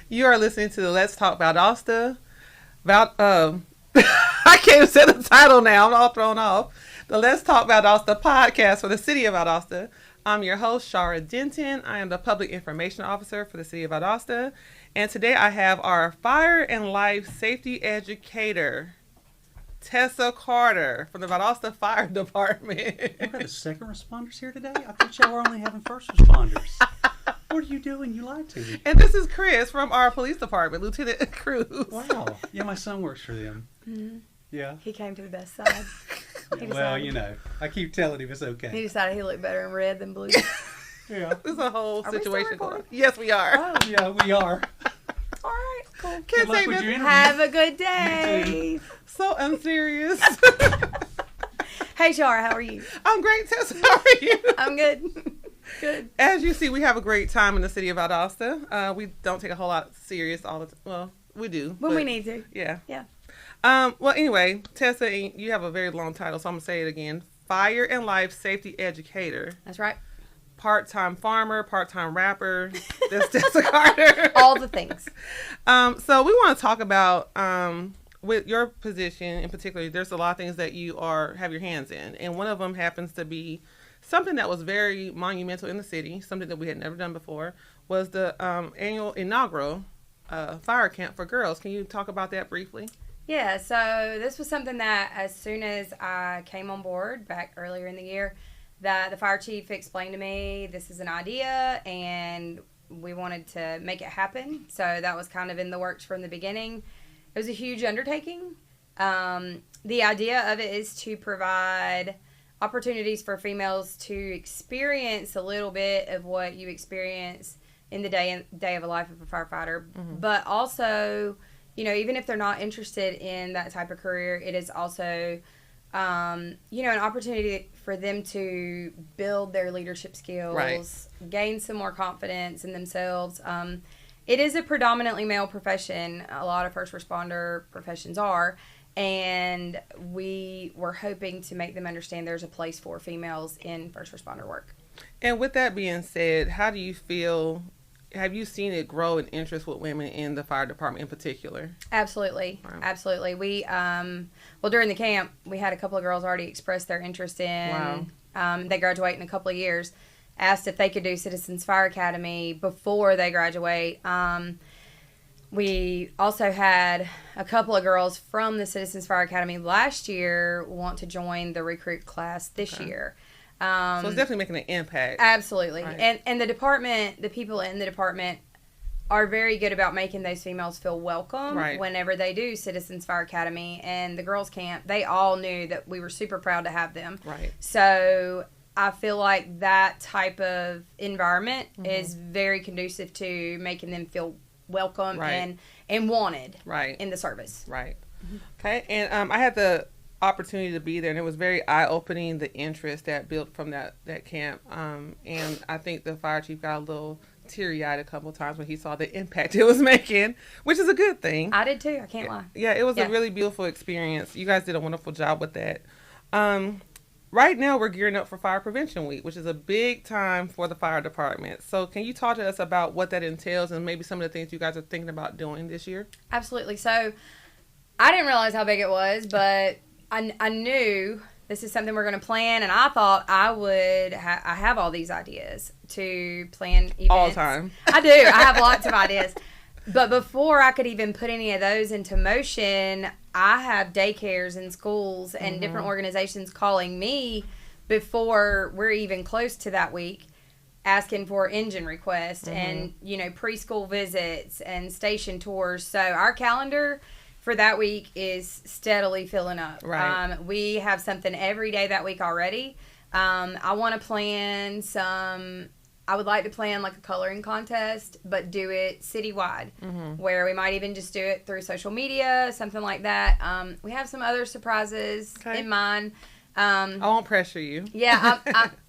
You are listening to the Let's Talk Valdosta. I can't even say the title now. I'm all thrown off. The Let's Talk Valdosta podcast for the city of Valdosta. I'm your host, Shara Denton. I am the Public Information Officer for the city of Valdosta. And today I have our Fire and Life Safety Educator, Tessa Carder from the Valdosta Fire Department. We're the second responders here today? I thought y'all were only having first responders. What are you doing? You lied to me. And this is Chris from our police department, Lieutenant Cruz. Wow. Yeah, my son works for them. Mm-hmm. Yeah. He came to the best side. Well, you know, I keep telling him it's okay. He decided he looked better in red than blue. Yeah. This is a whole Are we still situation going on. recording? Yes, we are. Oh, Yeah, we are. all right, cool. Can't Good luck say with this. your interview. Have a good day. So unserious. Hey, Shara, how are you? I'm great, Tessa. How are you? I'm good. Good. As you see, we have a great time in the city of Valdosta. We don't take a whole lot serious all the time. Well, we do. When but we need to. Yeah. Yeah. Well, anyway, Tessa, you have a very long title, so I'm going to say it again. Fire and Life Safety Educator. That's right. Part-time farmer, part-time rapper. That's Tessa Carder. All the things. So we want to talk about, with your position in particular, there's a lot of things that you have your hands in. And one of them happens to be something that was very monumental in the city, something that we had never done before, was the annual inaugural fire camp for girls. Can you talk about that briefly? Yeah, so this was something that as soon as I came on board back earlier in the year, that the fire chief explained to me, this is an idea and we wanted to make it happen. So that was kind of in the works from the beginning. It was a huge undertaking. The idea of it is to provide opportunities for females to experience a little bit of what you experience in the day of a life of a firefighter, but also, you know, even if they're not interested in that type of career, it is also, you know, an opportunity for them to build their leadership skills, Right. gain some more confidence in themselves. It is a predominantly male profession. A lot of first responder professions are. And we were hoping to make them understand there's a place for females in first responder work. And with that being said, how do you feel? Have you seen it grow in interest with women in the fire department in particular? Absolutely. Wow. Absolutely. We, well, during the camp, we had a couple of girls already express their interest in, they graduate in a couple of years, asked if they could do Citizens Fire Academy before they graduate. We also had a couple of girls from the Citizens Fire Academy last year want to join the recruit class this year. So it's definitely making an impact. Absolutely. Right. And the department, the people in the department are very good about making those females feel welcome Right. whenever they do Citizens Fire Academy and the girls camp. They all knew that we were super proud to have them. Right. So I feel like that type of environment is very conducive to making them feel welcome Right. and wanted Right. in the service. Right. Okay. And I had the opportunity to be there, and it was very eye-opening, the interest that built from that camp. And I think the fire chief got a little teary-eyed a couple of times when he saw the impact it was making, which is a good thing. I did too. I can't lie. Yeah, it was a really beautiful experience. You guys did a wonderful job with that. Right now, we're gearing up for Fire Prevention Week, which is a big time for the fire department. So can you talk to us about what that entails and maybe some of the things you guys are thinking about doing this year? Absolutely. So I didn't realize how big it was, but I knew this is something we're going to plan, and I thought I would I have all these ideas to plan events. All the time. I do. I have lots of ideas. But before I could even put any of those into motion, I have daycares and schools and different organizations calling me before we're even close to that week, asking for engine requests and, you know, preschool visits and station tours. So our calendar for that week is steadily filling up. Right. We have something every day that week already. I want to plan I would like to plan like a coloring contest, but do it citywide, where we might even just do it through social media, something like that. We have some other surprises in mind. I won't pressure you. Yeah,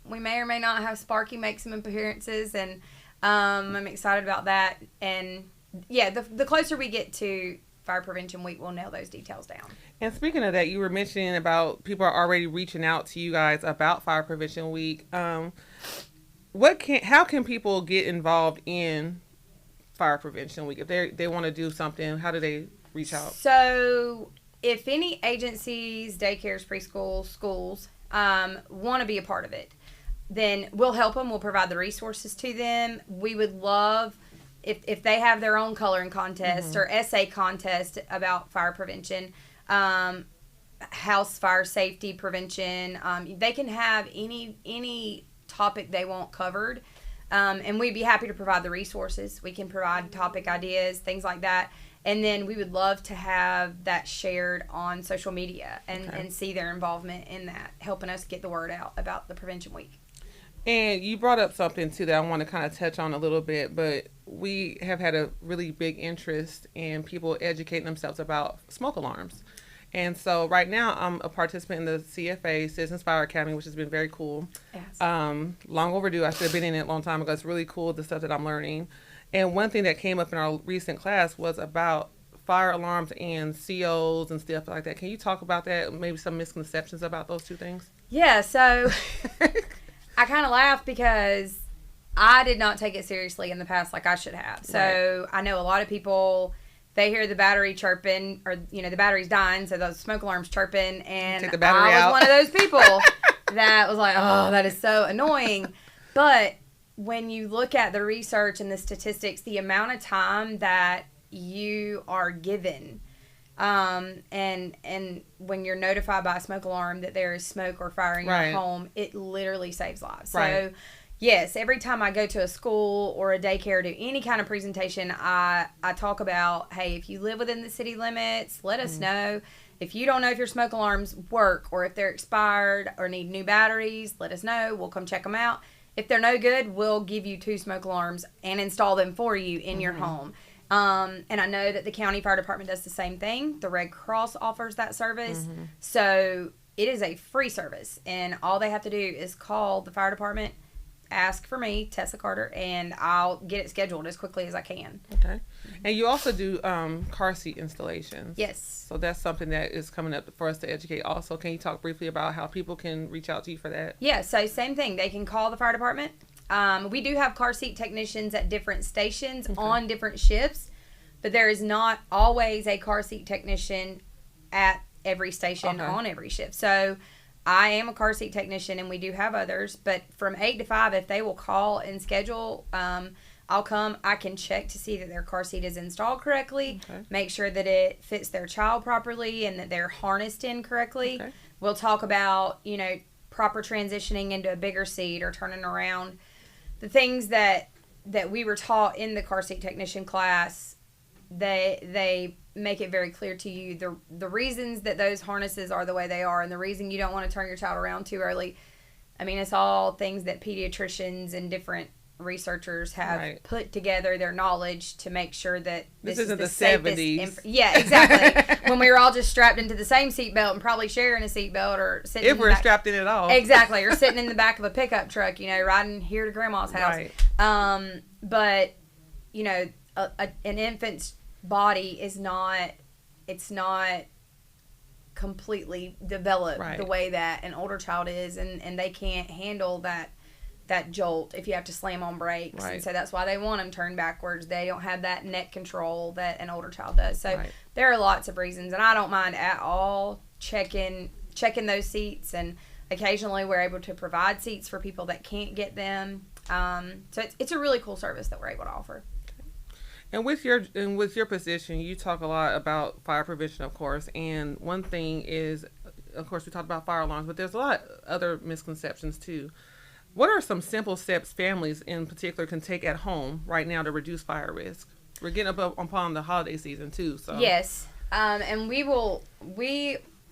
we may or may not have Sparky make some appearances, and I'm excited about that. And yeah, the closer we get to Fire Prevention Week, we'll nail those details down. And speaking of that, you were mentioning about people are already reaching out to you guys about Fire Prevention Week. How can people get involved in Fire Prevention Week? If they want to do something, how do they reach out? So if any agencies, daycares, preschools, schools want to be a part of it, then we'll help them. We'll provide the resources to them. We would love if they have their own coloring contest or essay contest about fire prevention, house fire safety prevention. They can have any topic they want covered, and we'd be happy to provide the resources. We can provide topic ideas, things like that. And then we would love to have that shared on social media and see their involvement in that, helping us get the word out about the Prevention Week. And you brought up something, too, that I want to kind of touch on a little bit, but we have had a really big interest in people educating themselves about smoke alarms. And so right now I'm a participant in the CFA, Citizens Fire Academy, which has been very cool. Yes. Long overdue. I should have been in it a long time ago. It's really cool, the stuff that I'm learning. And one thing that came up in our recent class was about fire alarms and COs and stuff like that. Can you talk about that? Maybe some misconceptions about those two things? Yeah, so I kind of laugh because I did not take it seriously in the past like I should have. So I know a lot of people, they hear the battery chirping or, the battery's dying, so those smoke alarms chirping, and take the battery I was out. one of those people that was like, oh, that is so annoying. But when you look at the research and the statistics, the amount of time that you are given, and when you're notified by a smoke alarm that there is smoke or fire in your home, it literally saves lives. So yes, every time I go to a school or a daycare, do any kind of presentation, I talk about, hey, if you live within the city limits, let us know. If you don't know if your smoke alarms work or if they're expired or need new batteries, let us know. We'll come check them out. If they're no good, we'll give you 2 smoke alarms and install them for you in your home. And I know that the county fire department does the same thing. The Red Cross offers that service. So it is a free service. And all they have to do is call the fire department, ask for me, Tessa Carder, and I'll get it scheduled as quickly as I can. Okay. And you also do car seat installations. Yes. So that's something that is coming up for us to educate also. Can you talk briefly about how people can reach out to you for that? Yeah, so same thing. They can call the fire department. We do have car seat technicians at different stations on different shifts, but there is not always a car seat technician at every station on every shift. So I am a car seat technician, and we do have others, but from 8 to 5, if they will call and schedule, I'll come. I can check to see that their car seat is installed correctly, make sure that it fits their child properly and that they're harnessed in correctly. We'll talk about, proper transitioning into a bigger seat or turning around. The things that we were taught in the car seat technician class, they make it very clear to you the reasons that those harnesses are the way they are, and the reason you don't want to turn your child around too early. I mean, it's all things that pediatricians and different researchers have put together their knowledge to make sure that this isn't is the the safest 70s. Yeah, exactly. When we were all just strapped into the same seatbelt and probably sharing a seatbelt or sitting if we're strapped in at all. Exactly, or sitting in the back of a pickup truck, riding here to grandma's house. But an infant's body is not completely developed the way that an older child is, and they can't handle that jolt if you have to slam on brakes. And so that's why they want them turned backwards. They don't have that neck control that an older child does. So there are lots of reasons, and I don't mind at all checking those seats, and occasionally we're able to provide seats for people that can't get them. So it's a really cool service that we're able to offer. And with your position, you talk a lot about fire prevention, of course. And one thing is, of course, we talked about fire alarms, but there's a lot of other misconceptions too. What are some simple steps families in particular can take at home right now to reduce fire risk? We're getting up upon the holiday season too, so yes, and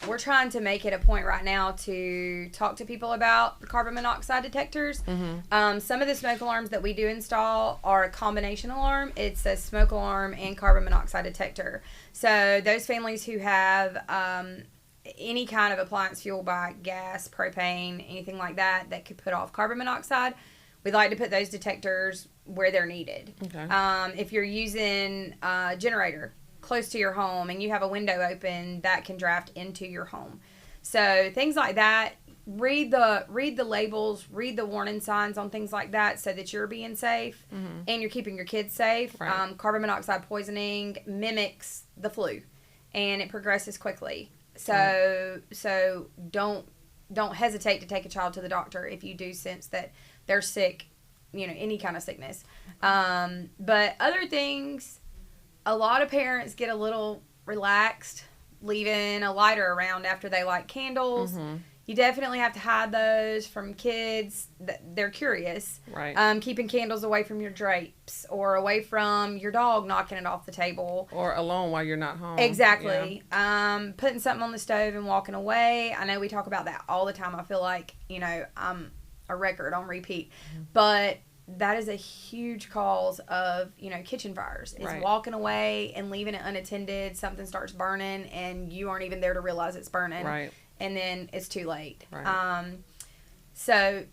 we're trying to make it a point right now to talk to people about the carbon monoxide detectors. Some of the smoke alarms that we do install are a combination alarm. It's a smoke alarm and carbon monoxide detector. So those families who have any kind of appliance fueled by gas, propane, anything like that could put off carbon monoxide, we'd like to put those detectors where they're needed. If you're using a generator close to your home and you have a window open, that can draft into your home. So things like that, read the labels, read the warning signs on things like that, so that you're being safe and you're keeping your kids safe. Right. Carbon monoxide poisoning mimics the flu, and it progresses quickly. So don't hesitate to take a child to the doctor if you do sense that they're sick, any kind of sickness. But other things, a lot of parents get a little relaxed leaving a lighter around after they light candles. You definitely have to hide those from kids. They're curious. Right. Keeping candles away from your drapes or away from your dog knocking it off the table. Or alone while you're not home. Exactly. Yeah. Putting something on the stove and walking away. I know we talk about that all the time. I feel like, I'm a record on repeat. But that is a huge cause of, kitchen fires. Is Right. walking away and leaving it unattended. Something starts burning and you aren't even there to realize it's burning. Right. And then it's too late. Right. So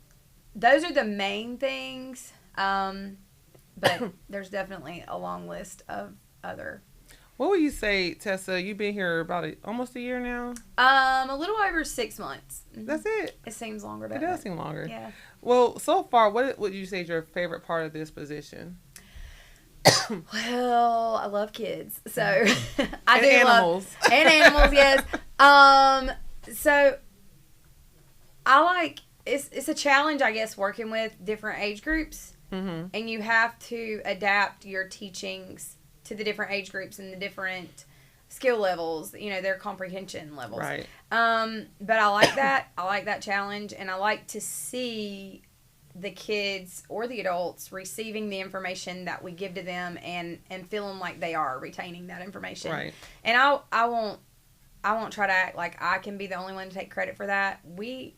those are the main things. But there's definitely a long list of other. What would you say, Tessa? You've been here about almost a year now? A little over 6 months. That's it? It seems longer, It doesn't does seem longer. Yeah. Well, so far, what would you say is your favorite part of this position? Well, I love kids. So And animals. And animals, yes. So I like, it's a challenge, I guess, working with different age groups. And you have to adapt your teachings to the different age groups and the different skill levels, their comprehension levels. Right. But I like that. I like that challenge, and I like to see the kids or the adults receiving the information that we give to them and feeling like they are retaining that information. Right. And I won't try to act like I can be the only one to take credit for that. We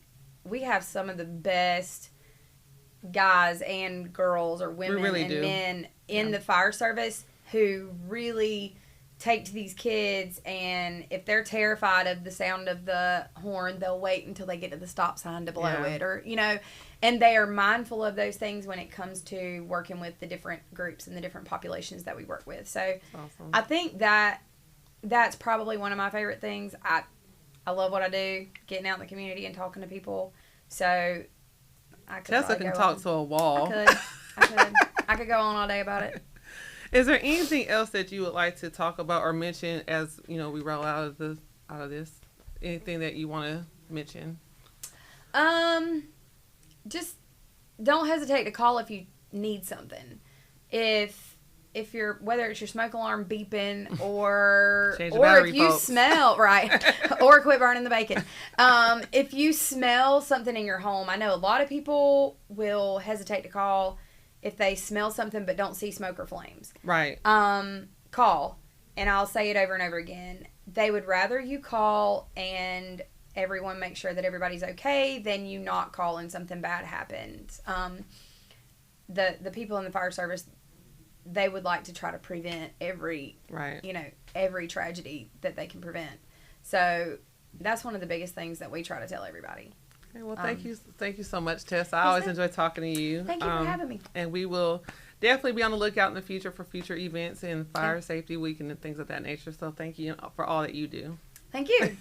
have some of the best guys and girls or women really and do. men in the fire service who really take to these kids, and if they're terrified of the sound of the horn, they'll wait until they get to the stop sign to blow it, or and they are mindful of those things when it comes to working with the different groups and the different populations that we work with. So awesome. I think that's probably one of my favorite things. I love what I do, getting out in the community and talking to people. So I could Tessa can talk to a wall. I could go on all day about it. Is there anything else that you would like to talk about or mention as we roll out of this? Anything that you want to mention? Just don't hesitate to call if you need something. If you're, whether it's your smoke alarm beeping or battery, if you folks. smell or quit burning the bacon. If you smell something in your home, I know a lot of people will hesitate to call if they smell something but don't see smoke or flames. Right. Call, and I'll say it over and over again. They would rather you call and everyone make sure that everybody's okay than you not call and something bad happens. The people in the fire service, they would like to try to prevent every tragedy that they can prevent. So that's one of the biggest things that we try to tell everybody. Okay, well, thank you so much, Tess. I always enjoy talking to you. Thank you for having me. And we will definitely be on the lookout in the future for future events and Fire Safety Week and things of that nature. So thank you for all that you do. Thank you.